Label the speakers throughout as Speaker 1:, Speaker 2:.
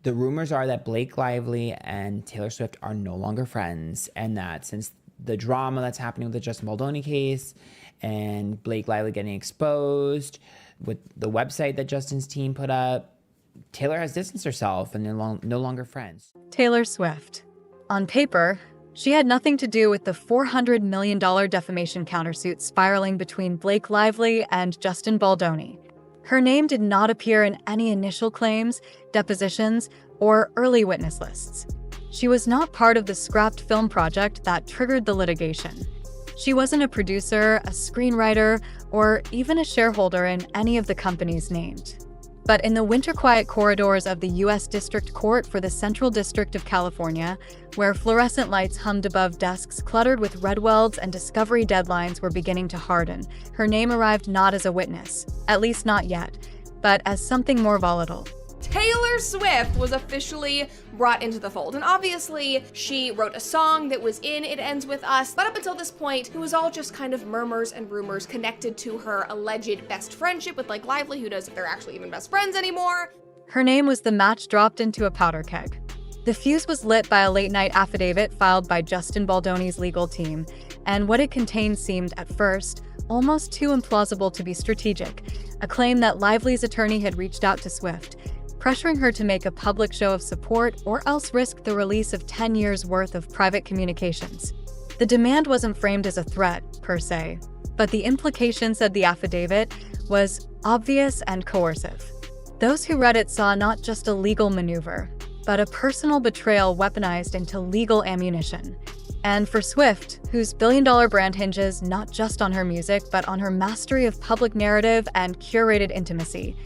Speaker 1: The rumors are that Blake Lively and Taylor Swift are no longer friends, and that since the drama that's happening with the Justin Baldoni case and Blake Lively getting exposed with the website that Justin's team put up, Taylor has distanced herself and no longer friends.
Speaker 2: Taylor Swift. On paper, she had nothing to do with the $400 million defamation countersuit spiraling between Blake Lively and Justin Baldoni. Her name did not appear in any initial claims, depositions, or early witness lists. She was not part of the scrapped film project that triggered the litigation. She wasn't a producer, a screenwriter, or even a shareholder in any of the companies named. But in the winter quiet corridors of the U.S. District Court for the Central District of California, where fluorescent lights hummed above desks cluttered with red welds and discovery deadlines were beginning to harden, her name arrived not as a witness, at least not yet, but as something more volatile.
Speaker 3: Taylor Swift was officially brought into the fold, and obviously she wrote a song that was in It Ends With Us, but up until this point, it was all just kind of murmurs and rumors connected to her alleged best friendship with Blake Lively. Who knows if they're actually even best friends anymore?
Speaker 2: Her name was the match dropped into a powder keg. The fuse was lit by a late-night affidavit filed by Justin Baldoni's legal team, and what it contained seemed, at first, almost too implausible to be strategic, a claim that Lively's attorney had reached out to Swift, pressuring her to make a public show of support or else risk the release of 10 years' worth of private communications. The demand wasn't framed as a threat, per se, but the implication, said the affidavit, was obvious and coercive. Those who read it saw not just a legal maneuver, but a personal betrayal weaponized into legal ammunition. And for Swift, whose billion-dollar brand hinges not just on her music, but on her mastery of public narrative and curated intimacy,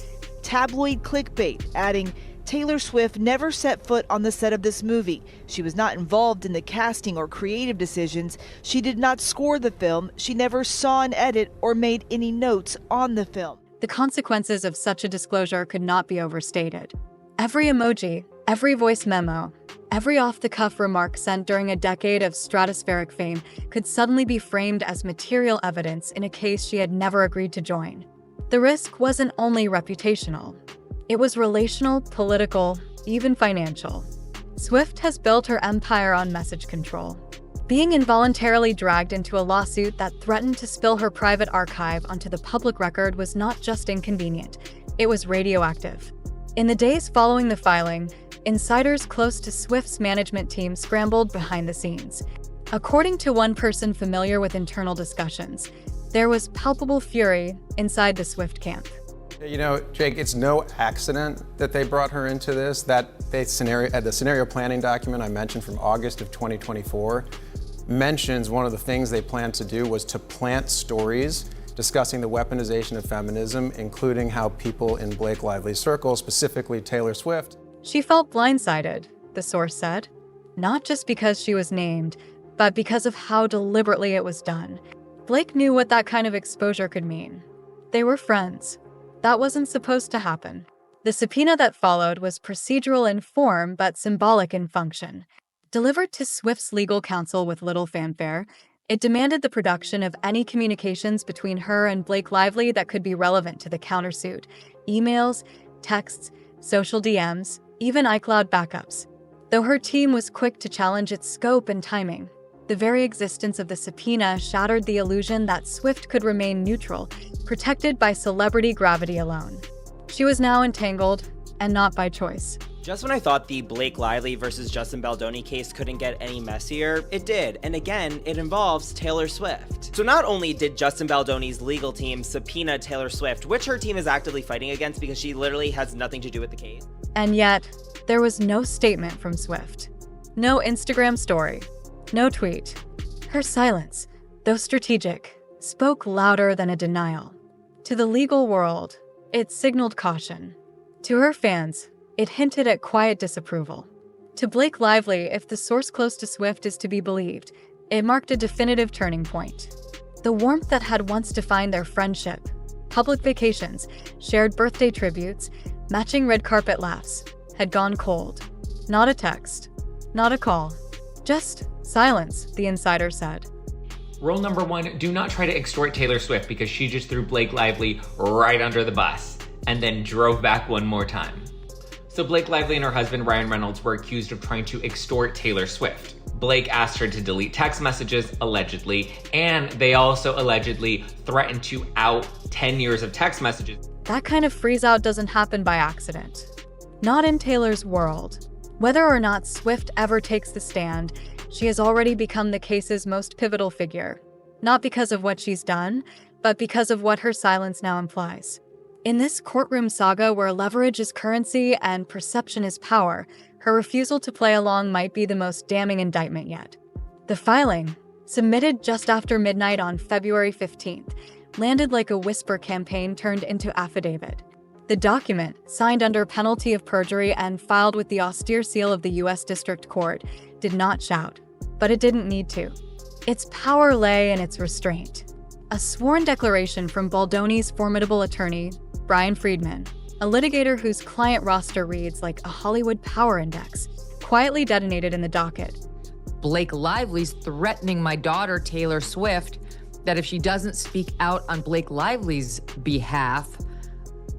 Speaker 4: tabloid clickbait, adding, Taylor Swift never set foot on the set of this movie. She was not involved in the casting or creative decisions. She did not score the film. She never saw an edit or made any notes on the film.
Speaker 2: The consequences of such a disclosure could not be overstated. Every emoji, every voice memo, every off-the-cuff remark sent during a decade of stratospheric fame could suddenly be framed as material evidence in a case she had never agreed to join. The risk wasn't only reputational. It was relational, political, even financial. Swift has built her empire on message control. Being involuntarily dragged into a lawsuit that threatened to spill her private archive onto the public record was not just inconvenient, it was radioactive. In the days following the filing, insiders close to Swift's management team scrambled behind the scenes. According to one person familiar with internal discussions, there was palpable fury inside the Swift camp.
Speaker 5: You know, Jake, it's no accident that they brought her into this. The scenario planning document I mentioned from August of 2024 mentions one of the things they planned to do was to plant stories discussing the weaponization of feminism, including how people in Blake Lively's circle, specifically Taylor Swift.
Speaker 2: She felt blindsided, the source said, not just because she was named, but because of how deliberately it was done. Blake knew what that kind of exposure could mean. They were friends. That wasn't supposed to happen. The subpoena that followed was procedural in form but symbolic in function. Delivered to Swift's legal counsel with little fanfare, it demanded the production of any communications between her and Blake Lively that could be relevant to the countersuit: emails, texts, social DMs, even iCloud backups. Though her team was quick to challenge its scope and timing, the very existence of the subpoena shattered the illusion that Swift could remain neutral, protected by celebrity gravity alone. She was now entangled, and not by choice.
Speaker 6: Just when I thought the Blake Lively versus Justin Baldoni case couldn't get any messier, it did, and again, it involves Taylor Swift. So not only did Justin Baldoni's legal team subpoena Taylor Swift, which her team is actively fighting against because she literally has nothing to do with the case.
Speaker 2: And yet, there was no statement from Swift. No Instagram story. No tweet. Her silence, though strategic, spoke louder than a denial. To the legal world, it signaled caution. To her fans, it hinted at quiet disapproval. To Blake Lively, if the source close to Swift is to be believed, it marked a definitive turning point. The warmth that had once defined their friendship, public vacations, shared birthday tributes, matching red carpet laughs, had gone cold. Not a text, not a call, just silence, the insider said.
Speaker 7: Rule number 1, do not try to extort Taylor Swift because she just threw Blake Lively right under the bus and then drove back one more time. So Blake Lively and her husband Ryan Reynolds were accused of trying to extort Taylor Swift. Blake asked her to delete text messages, allegedly, and they also allegedly threatened to out 10 years of text messages.
Speaker 2: That kind of freeze-out doesn't happen by accident. Not in Taylor's world. Whether or not Swift ever takes the stand, she has already become the case's most pivotal figure. Not because of what she's done, but because of what her silence now implies. In this courtroom saga where leverage is currency and perception is power, her refusal to play along might be the most damning indictment yet. The filing, submitted just after midnight on February 15th, landed like a whisper campaign turned into affidavit. The document, signed under penalty of perjury and filed with the austere seal of the U.S. District Court, did not shout, but it didn't need to. Its power lay in its restraint. A sworn declaration from Baldoni's formidable attorney, Brian Friedman, a litigator whose client roster reads like a Hollywood power index, quietly detonated in the docket.
Speaker 8: Blake Lively's threatening my daughter, Taylor Swift, that if she doesn't speak out on Blake Lively's behalf,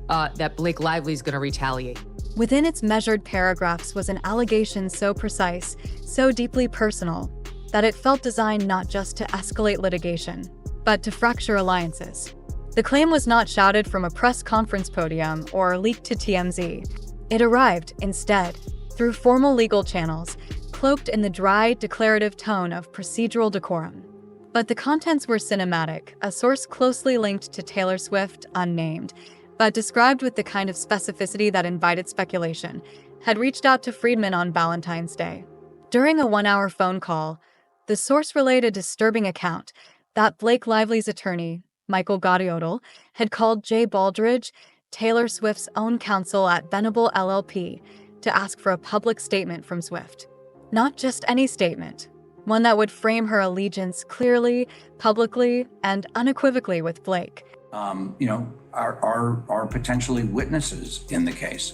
Speaker 8: that Blake Lively's going to retaliate.
Speaker 2: Within its measured paragraphs was an allegation so precise, so deeply personal, that it felt designed not just to escalate litigation, but to fracture alliances. The claim was not shouted from a press conference podium or leaked to TMZ. It arrived, instead, through formal legal channels, cloaked in the dry, declarative tone of procedural decorum. But the contents were cinematic, a source closely linked to Taylor Swift, unnamed, but described with the kind of specificity that invited speculation, had reached out to Friedman on Valentine's Day. During a 1-hour phone call, the source relayed a disturbing account that Blake Lively's attorney, Michael Gaudiodel, had called Jay Baldridge, Taylor Swift's own counsel at Venable LLP, to ask for a public statement from Swift. Not just any statement, one that would frame her allegiance clearly, publicly, and unequivocally with Blake.
Speaker 9: Are potentially witnesses in the case.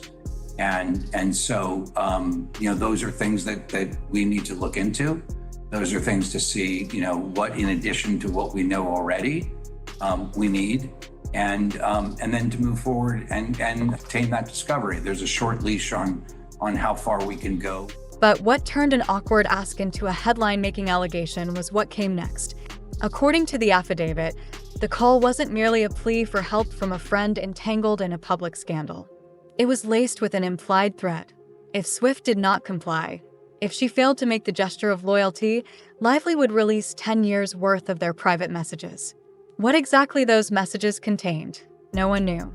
Speaker 9: And so, those are things that we need to look into. Those are things to see, what in addition to what we know already, we need, and then to move forward and obtain that discovery. There's a short leash on how far we can go.
Speaker 2: But what turned an awkward ask into a headline-making allegation was what came next. According to the affidavit, the call wasn't merely a plea for help from a friend entangled in a public scandal. It was laced with an implied threat. If Swift did not comply, if she failed to make the gesture of loyalty, Lively would release 10 years' worth of their private messages. What exactly those messages contained, no one knew.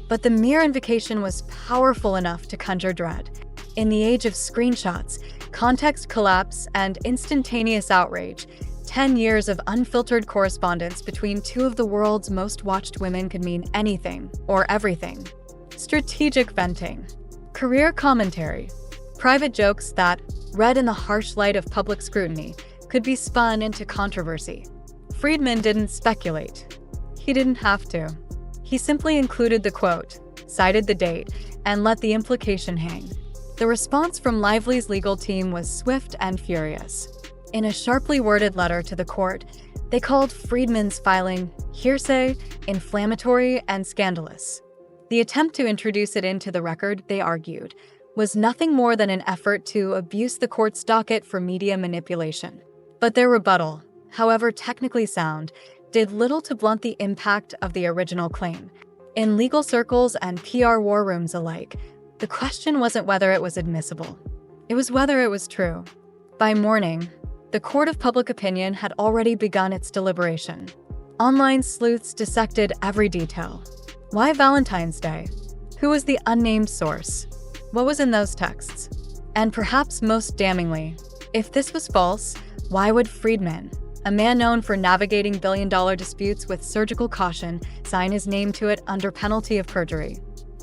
Speaker 2: But the mere invocation was powerful enough to conjure dread. In the age of screenshots, context collapse, and instantaneous outrage, 10 years of unfiltered correspondence between two of the world's most watched women could mean anything or everything. Strategic venting, career commentary, private jokes that, read in the harsh light of public scrutiny, could be spun into controversy. Friedman didn't speculate. He didn't have to. He simply included the quote, cited the date, and let the implication hang. The response from Lively's legal team was swift and furious. In a sharply worded letter to the court, they called Friedman's filing hearsay, inflammatory, and scandalous. The attempt to introduce it into the record, they argued, was nothing more than an effort to abuse the court's docket for media manipulation. But their rebuttal, however technically sound, did little to blunt the impact of the original claim. In legal circles and PR war rooms alike, the question wasn't whether it was admissible. It was whether it was true. By morning, the court of public opinion had already begun its deliberation. Online sleuths dissected every detail. Why Valentine's Day? Who was the unnamed source? What was in those texts? And perhaps most damningly, if this was false, why would Friedman, a man known for navigating billion-dollar disputes with surgical caution, sign his name to it under penalty of perjury?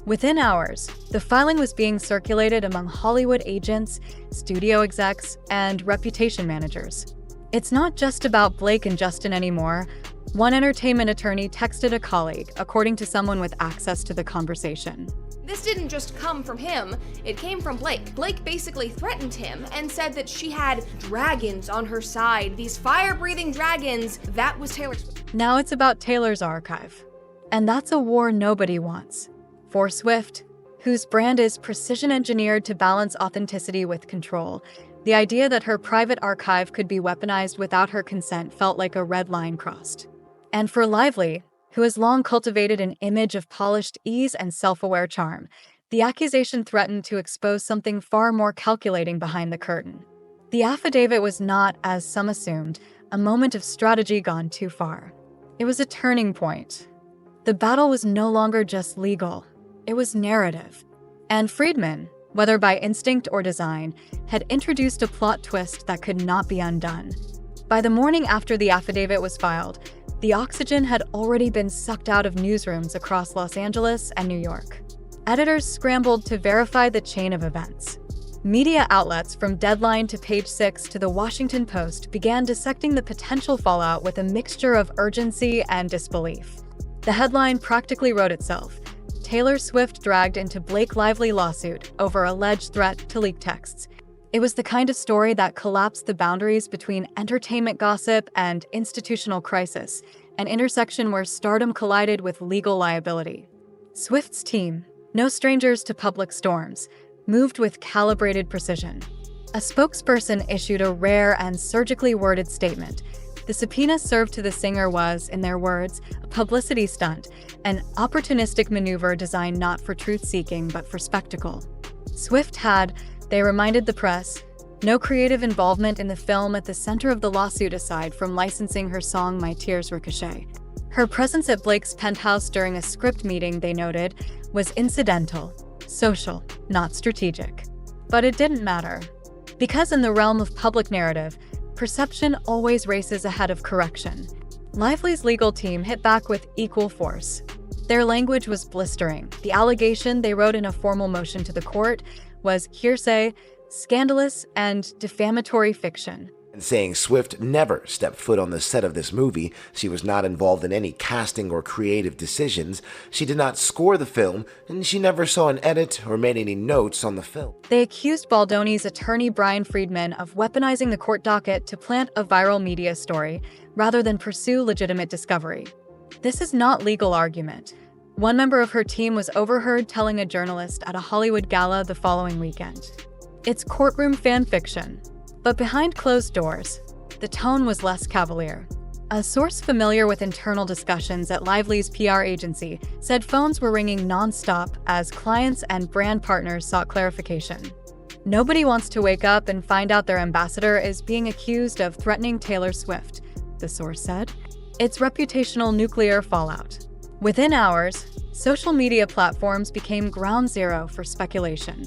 Speaker 2: Within hours, the filing was being circulated among Hollywood agents, studio execs, and reputation managers. It's not just about Blake and Justin anymore. One entertainment attorney texted a colleague, according to someone with access to the conversation.
Speaker 3: This didn't just come from him, it came from Blake. Blake basically threatened him and said that she had dragons on her side, these fire-breathing dragons. That was Taylor Swift.
Speaker 2: Now it's about Taylor's archive. And that's a war nobody wants. For Swift, whose brand is precision engineered to balance authenticity with control. The idea that her private archive could be weaponized without her consent felt like a red line crossed. And for Lively, who has long cultivated an image of polished ease and self-aware charm, the accusation threatened to expose something far more calculating behind the curtain. The affidavit was not, as some assumed, a moment of strategy gone too far. It was a turning point. The battle was no longer just legal, it was narrative. And Friedman, whether by instinct or design, had introduced a plot twist that could not be undone. By the morning after the affidavit was filed, the oxygen had already been sucked out of newsrooms across Los Angeles and New York. Editors scrambled to verify the chain of events. Media outlets from Deadline to Page Six to The Washington Post began dissecting the potential fallout with a mixture of urgency and disbelief. The headline practically wrote itself: Taylor Swift dragged into Blake Lively lawsuit over alleged threat to leak texts. It was the kind of story that collapsed the boundaries between entertainment gossip and institutional crisis, an intersection where stardom collided with legal liability. Swift's team, no strangers to public storms, moved with calibrated precision. A spokesperson issued a rare and surgically worded statement. The subpoena served to the singer was, in their words, a publicity stunt, an opportunistic maneuver designed not for truth-seeking but for spectacle. Swift had, they reminded the press, no creative involvement in the film at the center of the lawsuit aside from licensing her song My Tears Ricochet. Her presence at Blake's penthouse during a script meeting, they noted, was incidental, social, not strategic. But it didn't matter. Because in the realm of public narrative, perception always races ahead of correction. Lively's legal team hit back with equal force. Their language was blistering. The allegation they wrote in a formal motion to the court was hearsay, scandalous, and defamatory fiction.
Speaker 10: And saying Swift never stepped foot on the set of this movie, she was not involved in any casting or creative decisions, she did not score the film, and she never saw an edit or made any notes on the film.
Speaker 2: They accused Baldoni's attorney Brian Friedman of weaponizing the court docket to plant a viral media story, rather than pursue legitimate discovery. This is not legal argument. One member of her team was overheard telling a journalist at a Hollywood gala the following weekend. It's courtroom fan fiction. But behind closed doors, the tone was less cavalier. A source familiar with internal discussions at Lively's PR agency said phones were ringing nonstop as clients and brand partners sought clarification. Nobody wants to wake up and find out their ambassador is being accused of threatening Taylor Swift, the source said. It's reputational nuclear fallout. Within hours, social media platforms became ground zero for speculation.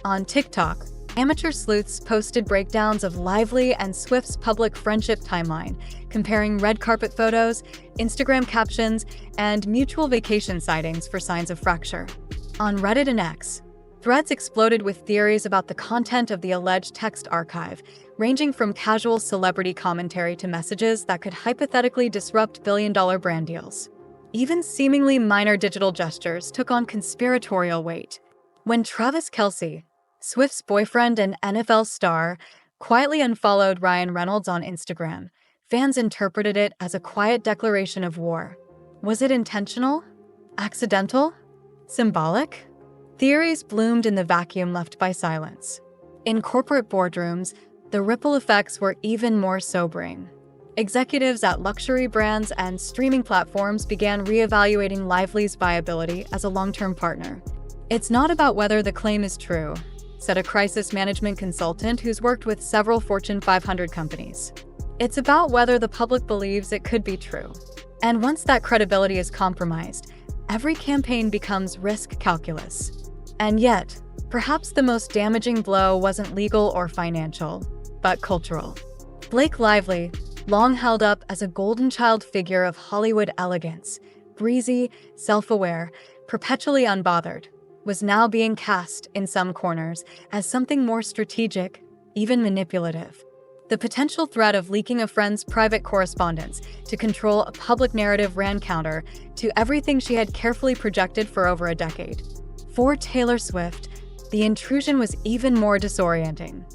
Speaker 2: On TikTok, amateur sleuths posted breakdowns of Lively and Swift's public friendship timeline, comparing red carpet photos, Instagram captions, and mutual vacation sightings for signs of fracture. On Reddit and X, threads exploded with theories about the content of the alleged text archive, ranging from casual celebrity commentary to messages that could hypothetically disrupt billion-dollar brand deals. Even seemingly minor digital gestures took on conspiratorial weight. When Travis Kelce, Swift's boyfriend and NFL star, quietly unfollowed Ryan Reynolds on Instagram, fans interpreted it as a quiet declaration of war. Was it intentional? Accidental? Symbolic? Theories bloomed in the vacuum left by silence. In corporate boardrooms, the ripple effects were even more sobering. Executives at luxury brands and streaming platforms began reevaluating Lively's viability as a long-term partner. It's not about whether the claim is true, said a crisis management consultant who's worked with several Fortune 500 companies. It's about whether the public believes it could be true. And once that credibility is compromised, every campaign becomes risk calculus. And yet, perhaps the most damaging blow wasn't legal or financial, but cultural. Blake Lively, long held up as a golden child figure of Hollywood elegance, breezy, self-aware, perpetually unbothered, was now being cast, in some corners, as something more strategic, even manipulative. The potential threat of leaking a friend's private correspondence to control a public narrative ran counter to everything she had carefully projected for over a decade. For Taylor Swift, the intrusion was even more disorienting.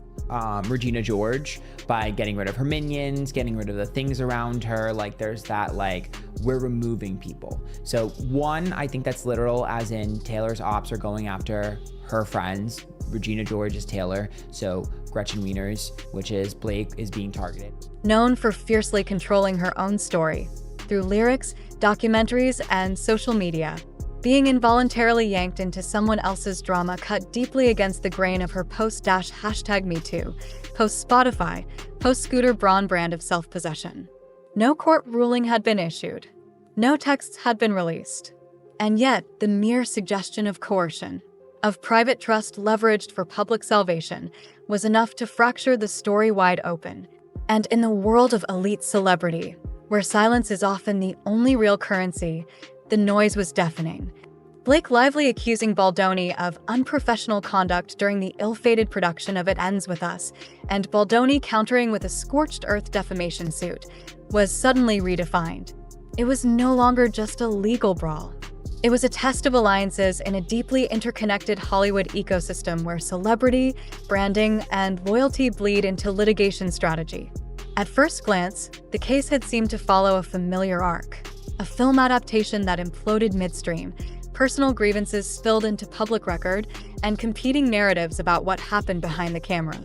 Speaker 1: Regina George by getting rid of her minions, getting rid of the things around her. Like there's that like, we're removing people. So one, I think that's literal, as in Taylor's ops are going after her friends. Regina George is Taylor, so Gretchen Wieners, which is Blake, is being targeted.
Speaker 2: Known for fiercely controlling her own story through lyrics, documentaries, and social media, being involuntarily yanked into someone else's drama cut deeply against the grain of her post-#MeToo, post-Spotify, post-Scooter Braun brand of self-possession. No court ruling had been issued. No texts had been released. And yet, the mere suggestion of coercion, of private trust leveraged for public salvation, was enough to fracture the story wide open. And in the world of elite celebrity, where silence is often the only real currency, the noise was deafening. Blake Lively accusing Baldoni of unprofessional conduct during the ill-fated production of It Ends With Us, and Baldoni countering with a scorched earth defamation suit, was suddenly redefined. It was no longer just a legal brawl. It was a test of alliances in a deeply interconnected Hollywood ecosystem where celebrity, branding, and loyalty bleed into litigation strategy. At first glance, the case had seemed to follow a familiar arc. A film adaptation that imploded midstream, personal grievances spilled into public record, and competing narratives about what happened behind the camera.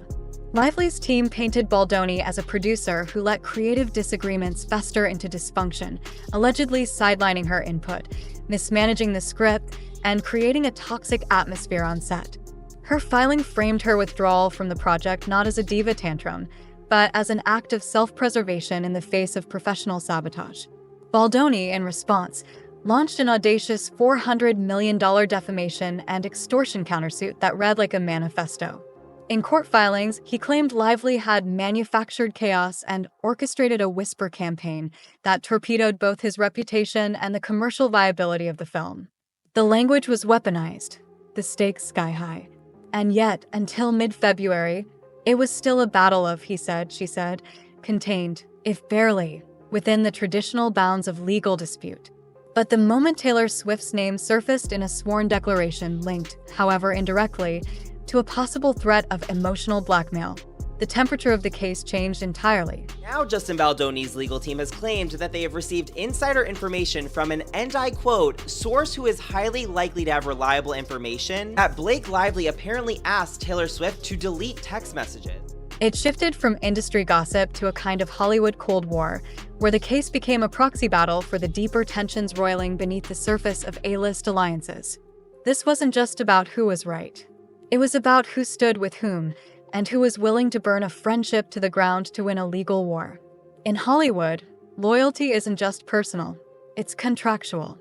Speaker 2: Lively's team painted Baldoni as a producer who let creative disagreements fester into dysfunction, allegedly sidelining her input, mismanaging the script, and creating a toxic atmosphere on set. Her filing framed her withdrawal from the project not as a diva tantrum, but as an act of self-preservation in the face of professional sabotage. Baldoni, in response, launched an audacious $400 million defamation and extortion countersuit that read like a manifesto. In court filings, he claimed Lively had manufactured chaos and orchestrated a whisper campaign that torpedoed both his reputation and the commercial viability of the film. The language was weaponized, the stakes sky high. And yet, until mid-February, it was still a battle of he said, she said, contained, if barely, within the traditional bounds of legal dispute. But the moment Taylor Swift's name surfaced in a sworn declaration linked, however indirectly, to a possible threat of emotional blackmail, the temperature of the case changed entirely.
Speaker 6: Now Justin Baldoni's legal team has claimed that they have received insider information from an, and I quote, source who is highly likely to have reliable information, that Blake Lively apparently asked Taylor Swift to delete text messages.
Speaker 2: It shifted from industry gossip to a kind of Hollywood Cold War, where the case became a proxy battle for the deeper tensions roiling beneath the surface of A-list alliances. This wasn't just about who was right. It was about who stood with whom, and who was willing to burn a friendship to the ground to win a legal war. In Hollywood, loyalty isn't just personal, it's contractual.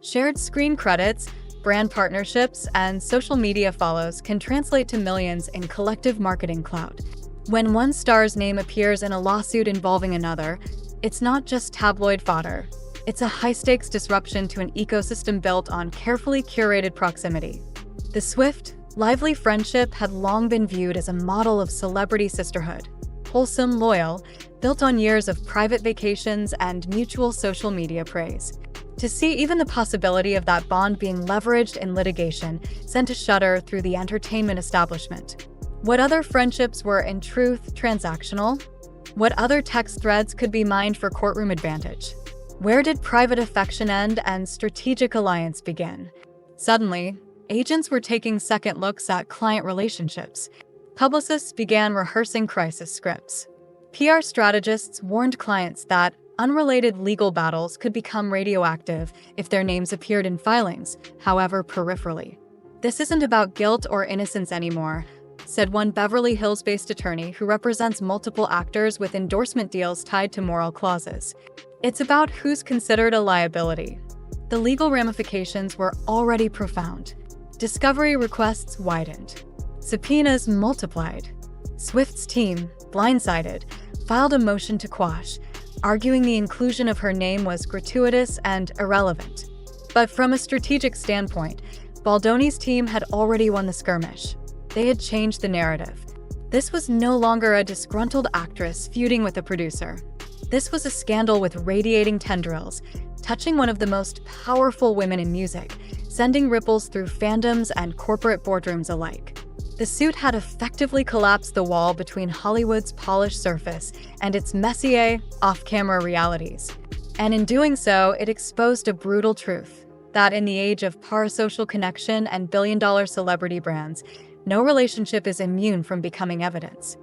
Speaker 2: Shared screen credits, brand partnerships, and social media follows can translate to millions in collective marketing clout. When one star's name appears in a lawsuit involving another, it's not just tabloid fodder. It's a high-stakes disruption to an ecosystem built on carefully curated proximity. The Swift-Lively friendship had long been viewed as a model of celebrity sisterhood, wholesome, loyal, built on years of private vacations and mutual social media praise. To see even the possibility of that bond being leveraged in litigation sent a shudder through the entertainment establishment. What other friendships were in truth transactional? What other text threads could be mined for courtroom advantage? Where did private affection end and strategic alliance begin? Suddenly, agents were taking second looks at client relationships. Publicists began rehearsing crisis scripts. PR strategists warned clients that unrelated legal battles could become radioactive if their names appeared in filings, however peripherally. This isn't about guilt or innocence anymore, said one Beverly Hills-based attorney who represents multiple actors with endorsement deals tied to moral clauses. It's about who's considered a liability. The legal ramifications were already profound. Discovery requests widened. Subpoenas multiplied. Swift's team, blindsided, filed a motion to quash, arguing the inclusion of her name was gratuitous and irrelevant. But from a strategic standpoint, Baldoni's team had already won the skirmish. They had changed the narrative. This was no longer a disgruntled actress feuding with a producer. This was a scandal with radiating tendrils, touching one of the most powerful women in music, sending ripples through fandoms and corporate boardrooms alike. The suit had effectively collapsed the wall between Hollywood's polished surface and its messier, off-camera realities. And in doing so, it exposed a brutal truth, that in the age of parasocial connection and billion-dollar celebrity brands, no relationship is immune from becoming evidence.